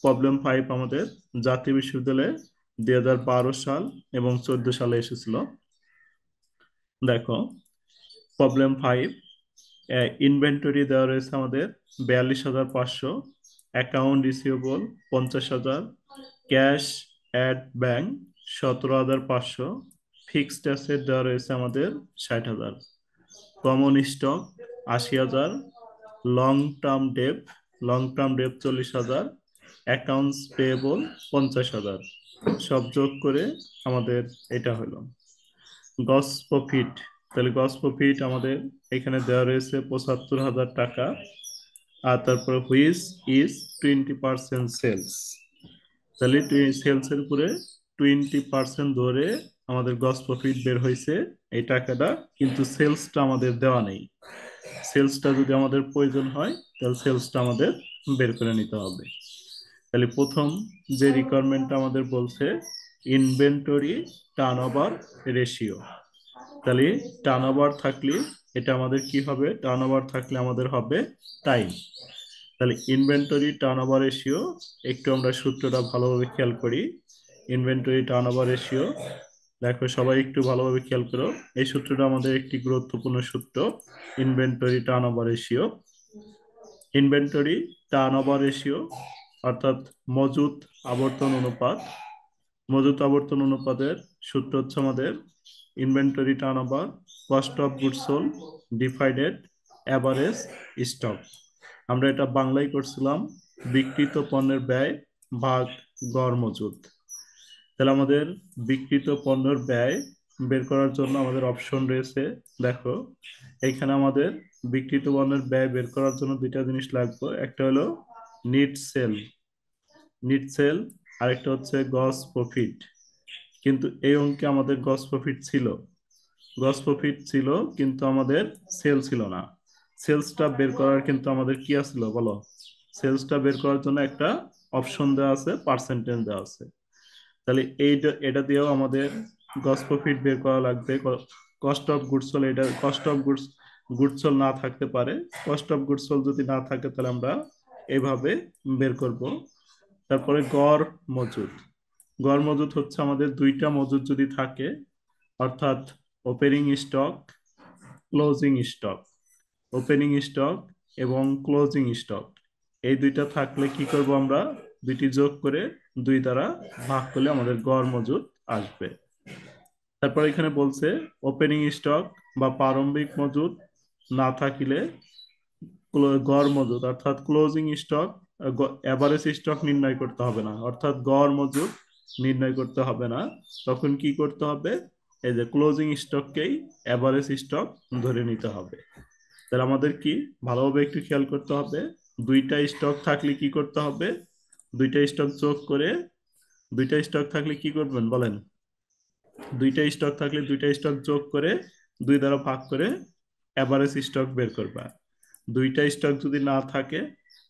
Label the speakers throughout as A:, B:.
A: Problem 5 আমাদের জাতীয় বিশ্ববিদ্যালয়ে 2012 সাল এবং 14 সালে এসেছিল। দেখো, প্রবলেম 5, ইনভেন্টরি দেওয়া রয়েছে আমাদের 42,500, account receivable 50,000, cash at bank 17,500, fixed asset দেওয়া রয়েছে আমাদের 60,000, common stock 80,000, long term debt 40,000, accounts payable 50,000। সব যোগ করে আমাদের এটা হলো গস প্রফিট। তাহলে গস প্রফিট আমাদের এখানে দেওয়া রয়েছে 75,000 টাকা। আর তারপরে হুইচ ইজ 20% সেলস। তাহলে সেলস এর উপরে 20% ধরে আমাদের গস প্রফিট বের হয়েছে এই টাকাটা, কিন্তু সেলসটা আমাদের দেওয়া নেই। সেলসটা যদি আমাদের প্রয়োজন হয় তাহলে সেলসটা আমাদের বের করে নিতে হবে। তাহলে প্রথম যে রিকোয়ারমেন্টটা আমাদের বলছে ইনভেন্টরি টার্নওভার রেশিও। তাহলে টার্নওভার থাকলে এটা আমাদের কি হবে? টার্নওভার থাকলে আমাদের হবে টাইম। তাহলে ইনভেন্টরি টার্নওভার রেশিও, একটু আমরা সূত্রটা ভালোভাবে খেয়াল করি। ইনভেন্টরি টার্নওভার রেশিও, দেখো সবাই একটু ভালোভাবে খেয়াল করো। এই সূত্রটা আমাদের একটি গুরুত্বপূর্ণ সূত্র, inventory turnover ratio. Inventory turnover ratio অর্থাৎ মজুত আবর্তন অনুপাত। মজুত আবর্তন অনুপাতের সূত্র হচ্ছে আমাদের inventory turnover cost of goods sold divided average stock. আমরা এটা বাংলায় করছিলাম বিক্রিত পণ্যের ব্যয় ভাগ গড় মজুত। তাহলে আমাদের বিক্রিত পণ্যের ব্যয় বের করার জন্য আমাদের অপশন রয়েছে। দেখো, এখানে আমাদের বিক্রিত পণ্যের ব্যয় বের করার জন্য দুইটা জিনিস লাগবে, একটা হলো নিট সেল, আরেকটা হচ্ছে গস প্রফিট। কিন্তু এই অঙ্কে আমাদের গস প্রফিট ছিল কিন্তু আমাদের সেল ছিল না। সেলসটা বের করার কিন্তু আমাদের কি আসছিল বলো? সেলসটা বের করার জন্য একটা অপশন দেওয়া আছে, পার্সেন্টেজ দেওয়া আছে। তাহলে এটা দিয়েও আমাদের গস প্রফিট বের করা লাগবে। কস্ট অফ গুডস সোল্ড, এটা কস্ট অফ গুডস সোল্ড না থাকতে পারে। কস্ট অফ গুডস সোল্ড যদি না থাকে তাহলে আমরা এইভাবে বের করব। তারপরে গড় মজুদ হচ্ছে আমাদের দুইটা মজুদ যদি থাকে, অর্থাৎ opening stock, closing stock, opening stock এবং ক্লোজিং স্টক, এই দুইটা থাকলে কি করব আমরা? দুইটি যোগ করে 2 দ্বারা ভাগ করলে আমাদের গড় মজুদ আসবে। তারপর এখানে বলছে ওপেনিং স্টক বা প্রারম্ভিক মজুদ না থাকিলে গড় মজুদ অর্থাৎ ক্লোজিং স্টক, এভারেজ স্টক নির্ণয় করতে হবে না, অর্থাৎ গড় মজুদ নির্ণয় করতে হবে না। তখন কি করতে হবে? এই যে ক্লোজিং স্টককেই এভারেজ স্টক ধরে নিতে হবে। তাহলে আমাদের কি ভালোভাবে একটু খেয়াল করতে হবে, দুইটা স্টক থাকলে কি করতে হবে? দুইটা স্টক যোগ করে, দুইটা স্টক থাকলে কি করবেন বলেন? দুইটা স্টক যোগ করে 2 দ্বারা ভাগ করে এভারেজ স্টক বের করবা। দুইটা স্টক যদি না থাকে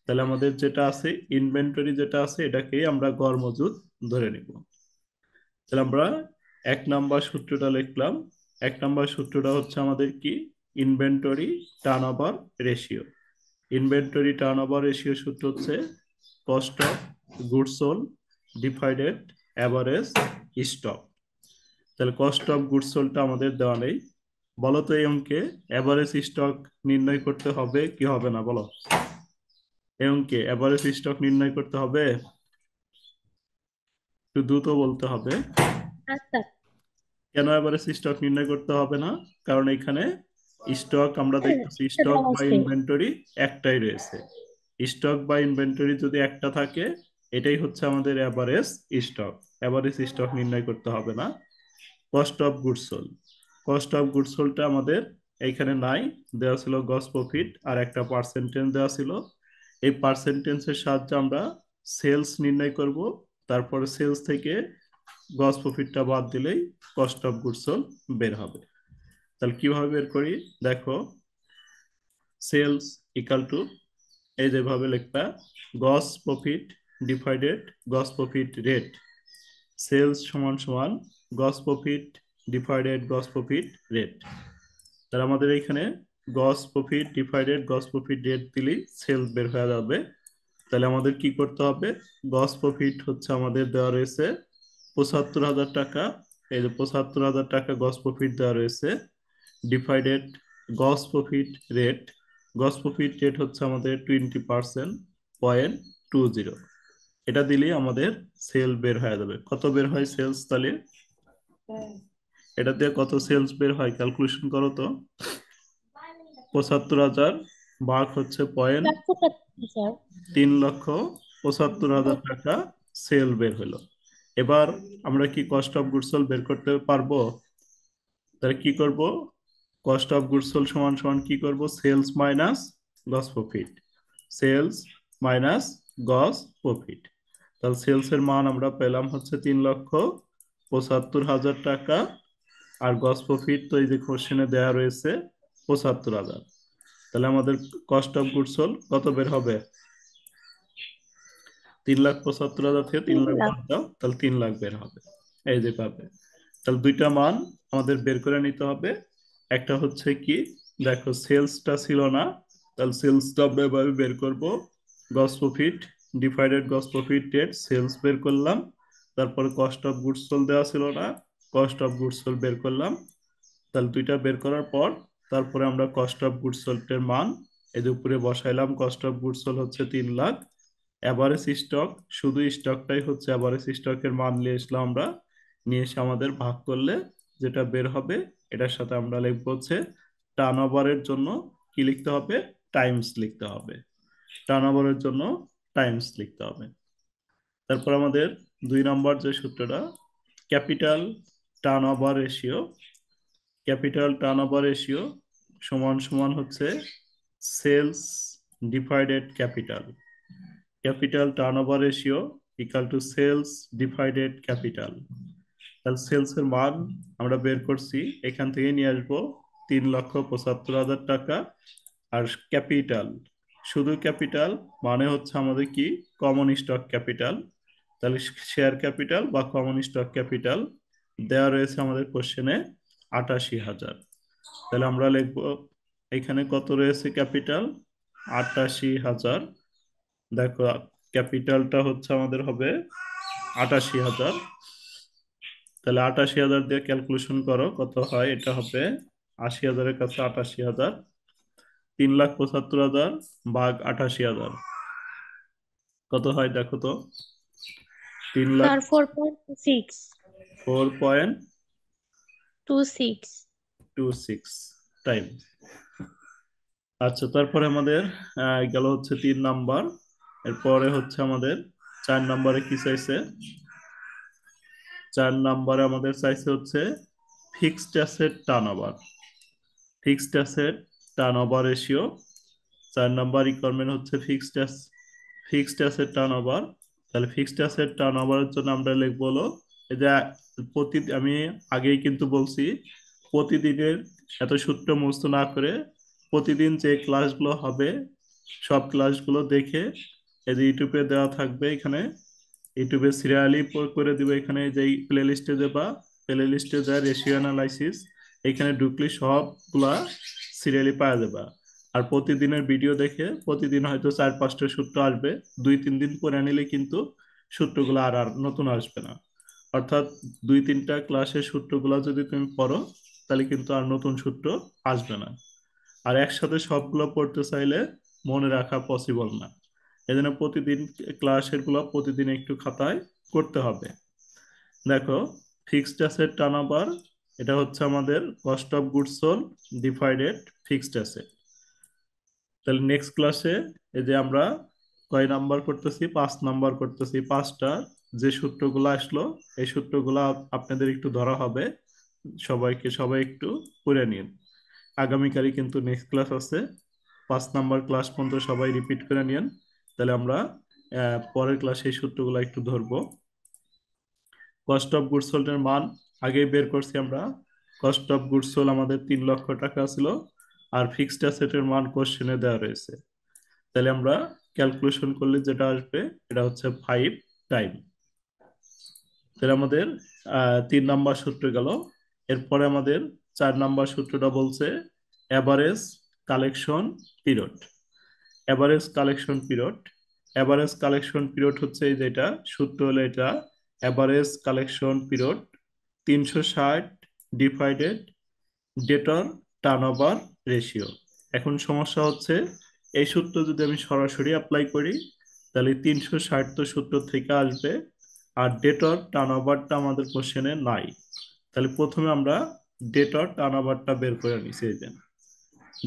A: তাহলে আমাদের যেটা আছে ইনভেন্টরি, যেটা আছে এটাকেই আমরা গড় মজুদ ধরে নিব। তাহলে আমরা 1 নাম্বার সূত্রটা লিখলাম। 1 নাম্বার সূত্রটা হচ্ছে আমাদের কি? Inventory turnover ratio. Inventory turnover ratio সূত্র হচ্ছে cost of goods sold divided average stock. তাহলে কস্ট অফ গুডস সোল্ডটা আমাদের দেওয়া নেই। বলো তো এই অঙ্কে এভারেজ স্টক নির্ণয় করতে হবে কি হবে না বলো? এই অঙ্কে এভারেজ স্টক নির্ণয় করতে হবে, একটু দ্রুত বলতে হবে।
B: আচ্ছা।
A: কেন এভারেজ স্টক নির্ণয় করতে হবে না? কারণ এখানে স্টক আমরা দেখতেছি
B: সেটা
A: স্টক বা
B: অবশ্যই।
A: ইনভেন্টরি একটাই রয়েছে। স্টক বা ইনভেন্টরি যদি একটা থাকে এটাই হচ্ছে আমাদের এভারেজ স্টক। এভারেজ স্টক নির্ণয় করতে হবে না। Cost of goods sold, cost of goods সোল্ডটা আমাদের এইখানে নাই, দেওয়া ছিল গস প্রফিট আর একটা পার্সেন্টেজ দেওয়া ছিল। এই পার্সেন্টেজের সাহায্যে আমরা সেলস নির্ণয় করব। তারপরে সেলস থেকে গস প্রফিটটা বাদ দিলেই কস্ট অফ গুডস সোল্ড বের হবে। তাহলে কিভাবে বের করি? দেখো, সেলস ইকাল টু, এই যেভাবে লিখবা, গস প্রফিট ডিভাইডেড গস প্রফিট রেট। সেলস সমান সমান গস প্রফিট ডিভাইডেড গস প্রফিট রেট। তাহলে আমাদের এখানে গস প্রফিট ডিভাইডেড গস প্রফিট রেট দিলেই সেলস বের হয়ে যাবে। তাহলে আমাদের কি করতে হবে, গ্রস প্রফিট হচ্ছে আমাদের দেওয়া রয়েছে ৭৫,০০০ টাকা। এই যে ৭৫,০০০ টাকা গ্রস প্রফিট দেওয়া রয়েছে, divided gross profit rate. Gross profit rate হচ্ছে আমাদের 20%.20। এটা দিলেই আমাদের সেল বের হয়ে যাবে। কত বের হয় সেলস তাহলে? এটা দিয়ে কত সেলস বের হয় ক্যালকুলেশন করো তো। ৭৫,০০০ ভাগ হচ্ছে পয়েন্ট,
B: 485 স্যার।
A: 3,75,০০০ টাকা সেল বের হলো। এবার আমরা কি কস্ট অফ গুডস সোল্ড বের করতে পারবো? তাহলে কি করব, কস্ট অফ গুডস সোল্ড সমান সমান কি করব, sales minus gross profit. Sales minus gross profit. তাহলে সেলস এর মান আমরা পেলাম হচ্ছে 3,75,০০০ টাকা। আর গ্রস প্রফিট তো এই যে কোশ্চেনে দেওয়া রয়েছে 75,০০০। তাহলে আমাদের কস্ট অফ গুডস সোল্ড কত বের হবে? 3,75,০০০ থেকে
B: 3
A: 3,00,000
B: লাখ।
A: বাদ দাও, তাহলে 3,00,000 বের হবে। এই যে পাবে। তাহলে দুইটা মান আমাদের বের করে নিতে হবে। একটা হচ্ছে কি, দেখো সেলসটা ছিল না, তাহলে সেলসটা আমরা এভাবে বের করব, gross profit divided gross profit rate, sales বের করলাম। তারপরে কস্ট অফ গুডস সোল্ড দেওয়া ছিল না, কস্ট অফ গুডস সোল্ড বের করলাম। তাহলে দুইটা বের করার পর তারপরে আমরা কস্ট অফ গুডস সোল্ড এর মান এই যে উপরে বসাইলাম। কস্ট অফ গুডস সোল্ড হচ্ছে 3,00,000। এভারেজ স্টক, শুধু স্টকটাই হচ্ছে এভারেজ স্টকের মান নিয়ে আসলাম আমরা। নিয়ে এসে আমাদের ভাগ করলে যেটা বের হবে, এটার সাথে আমরা লিখবো হচ্ছে টার্নওভারের জন্য কি লিখতে হবে, টাইমস লিখতে হবে। টার্নওভারের জন্য টাইমস লিখতে হবে। তারপর আমাদের 2 নম্বর যে সূত্রটা, capital turnover ratio. Capital turnover ratio সমান সমান হচ্ছে sales divided capital. Capital turnover ratio equal to sales divided capital. তাহলে সেলস এর মান আমরা বের করছি, এখান থেকে নিয়ে আসবো 3,75,০০০ টাকা। আর ক্যাপিটাল, শুধু ক্যাপিটাল মানে হচ্ছে আমাদের কি, কমন স্টক ক্যাপিটাল। তাহলে শেয়ার ক্যাপিটাল বা কমন স্টক ক্যাপিটাল দেওয়া রয়েছে আমাদের কোশ্চেনে 88,000। তাহলে আমরা লিখবো এখানে কত রয়েছে ক্যাপিটাল, 88,000। দেখো ক্যাপিটালটা হচ্ছে আমাদের হবে 88,000। তাহলে 88,000 দিয়ে ক্যালকুলেশন করো কত হয়, এটা হবে 80,000-এর কাছে 88,000। 3,75,000 ভাগ 88,000 কত হয় দেখো তো। তিন লাখ
B: স্যার 4.26। 26।
A: 4.26 টাইম। আচ্ছা, তারপরে আমাদের গেল হচ্ছে 3 নাম্বার। এরপরে হচ্ছে আমাদের 4 নাম্বারে কি চাইছে, 4 নাম্বারে আমাদের চাইছে হচ্ছে fixed asset turnover. Fixed asset turnover ratio. 4 number requirement হচ্ছে ফিক্সড অ্যাসেট টার্নওভার। তাহলে ফিক্সড অ্যাসেট টার্নওভারের জন্য আমরা লিখবো হলো, এই যে আমি আগেই কিন্তু বলছি, প্রতিদিনের এত সূত্র মুখস্থ না করে প্রতিদিন যে ক্লাসগুলো হবে সব ক্লাসগুলো দেখে, এই যে ইউটিউবে দেওয়া থাকবে, এখানে ইউটিউবে সিরিয়ালি করে দিবে, এখানে যে প্লে লিস্টে যাবা, প্লে লিস্টে যা রেশিও অ্যানালাইসিস, এখানে ঢুকলে সবগুলা সিরিয়ালি পাওয়া যাবে। আর প্রতিদিনের ভিডিও দেখে প্রতিদিন হয়তো 4-5টা সূত্র আসবে, 2-3 দিন পরে নিলে কিন্তু সূত্রগুলো আর আর নতুন আসবে না। অর্থাৎ 2-3টা ক্লাসের সূত্রগুলো যদি তুমি পড়ো তাহলে কিন্তু আর নতুন সূত্র আসবে না। আর একসাথে সবগুলো পড়তে চাইলে মনে রাখা পসিবল না। এজন্য প্রতিদিন ক্লাসের গুলো প্রতিদিন একটু খাতায় করতে হবে। দেখো ফিক্সড অ্যাসেট টার্নওভার, এটা হচ্ছে আমাদের cost of goods sold divided fixed asset. তাহলে নেক্সট ক্লাসে এই যে আমরা কয় নাম্বার করতেছি, 5 নাম্বার করতেছি, 5টা যে সূত্রগুলো আসলো এই সূত্রগুলো আপনাদের একটু ধরা হবে। সবাই একটু পড়ে নিন। আগামীকালই কিন্তু নেক্সট ক্লাস আছে, 5 নাম্বার ক্লাস পর্যন্ত সবাই রিপিট করে নিন। তাহলে আমরা পরের ক্লাসে এই সূত্রগুলো একটু ধরবো। কস্ট অফ গুডস সোল্ড এর মান আগেই বের করছি আমরা। কস্ট অফ গুডস সোল্ড আমাদের 3,00,000 টাকা ছিল। আর ফিক্সড অ্যাসেটের মান কোশ্চেনে দেওয়া রয়েছে। তাহলে আমরা ক্যালকুলেশন করলে যেটা আসবে এটা হচ্ছে 5 টাইম। তাহলে আমাদের 3 নাম্বার সূত্র গেল। এরপরে আমাদের 4 নাম্বার সূত্রটা বলছে average collection period. Average collection period, average collection period হচ্ছে এই যেটা, সূত্র হলো এটা, average collection period 360 divided ডেটর turnover ratio. এখন সমস্যা হচ্ছে এই সূত্র যদি আমি সরাসরি অ্যাপ্লাই করি তাহলে 360 তো সূত্র থেকে আসবে, আর ডেটর টার্নওভারটা আমাদের কোশ্চেনে নাই। তাহলে প্রথমে আমরা ডেটর টার্নওভারটা বের করে নিছি। এই যে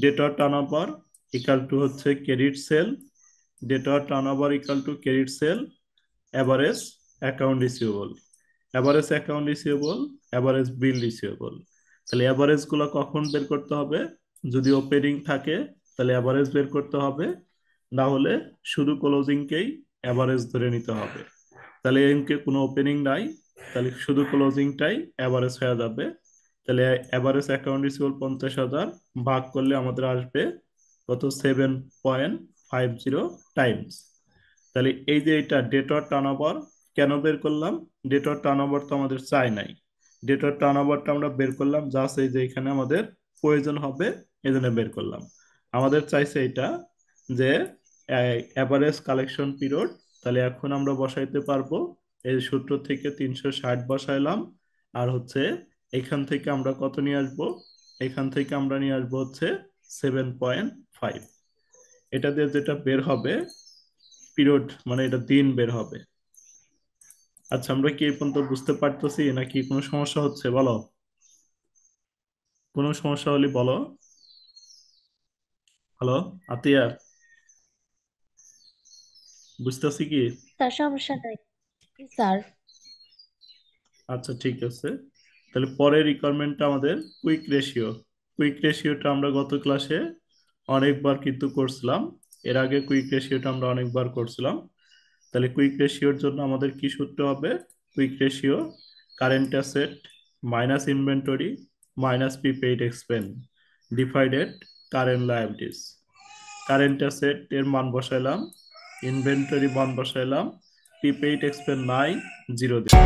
A: ডেটর টার্নওভার ইকাল টু হচ্ছে credit sell, ডেটর turnover equal to credit sell average account receivable, average account receivable, average bill receivable. তাহলে এভারেজ গুলো কখন বের করতে হবে? যদি ওপেনিং থাকে তাহলে এভারেজ বের করতে হবে, না হলে শুধু ক্লোজিংকেই এভারেজ ধরে নিতে হবে। তাহলে এমকে কোনো ওপেনিং নাই, তাহলে শুধু ক্লোজিংটাই এভারেজ হয়ে যাবে। তাহলে এভারেজ অ্যাকাউন্ট রিসিভেবল 50,000 ভাগ করলে আমাদের আসবে কত? 7.50 টাইমস। তাহলে এই যে এটা ডেটর টার্নওভার কেন বের করলাম? ডেটর টার্নওভার তো আমাদের চাই নাই, ডেটর টার্নওভারটা আমরা বের করলাম জাস্ট এই যে এখানে আমাদের প্রয়োজন হবে এই জন্য বের করলাম। আমাদের চাইছে এটা যে এভারেজ কালেকশন পিরিয়ড। তাহলে এখন আমরা বসাইতে পারবো, এই সূত্র থেকে 360 বসাইলাম, আর হচ্ছে এখান থেকে আমরা কত নিয়ে আসবো? এখান থেকে আমরা নিয়ে আসবো হচ্ছে 7.5। এটা দিয়ে যেটা বের হবে পিরিয়ড, মানে এটা দিন বের হবে। আচ্ছা, আমরা কি এই পর্যন্ত বুঝতে পারতেছি নাকি কোনো সমস্যা হচ্ছে বলো? কোনো সমস্যা হলে বলো। হ্যালো আতিয়া, বুঝতেছি কি?
B: তার সমস্যা নাই স্যার।
A: আচ্ছা ঠিক আছে। তাহলে পরের রিকোয়ারমেন্টটা আমাদের কুইক রেশিও। কুইক রেশিওটা আমরা গত ক্লাসে অনেকবার কিন্তু করছিলাম, এর আগে কুইক রেশিওটা আমরা অনেকবার করছিলাম। তাহলে কুইক রেশিওর জন্য আমাদের কি সূত্র হবে? Quick ratio current asset minus inventory minus prepaid expense divided current liabilities. Current asset এর মান বসাইলাম, ইনভেন্টরি মান বসাইলাম, প্রিপেইড এক্সপেন্স নাই, 0 দিলাম।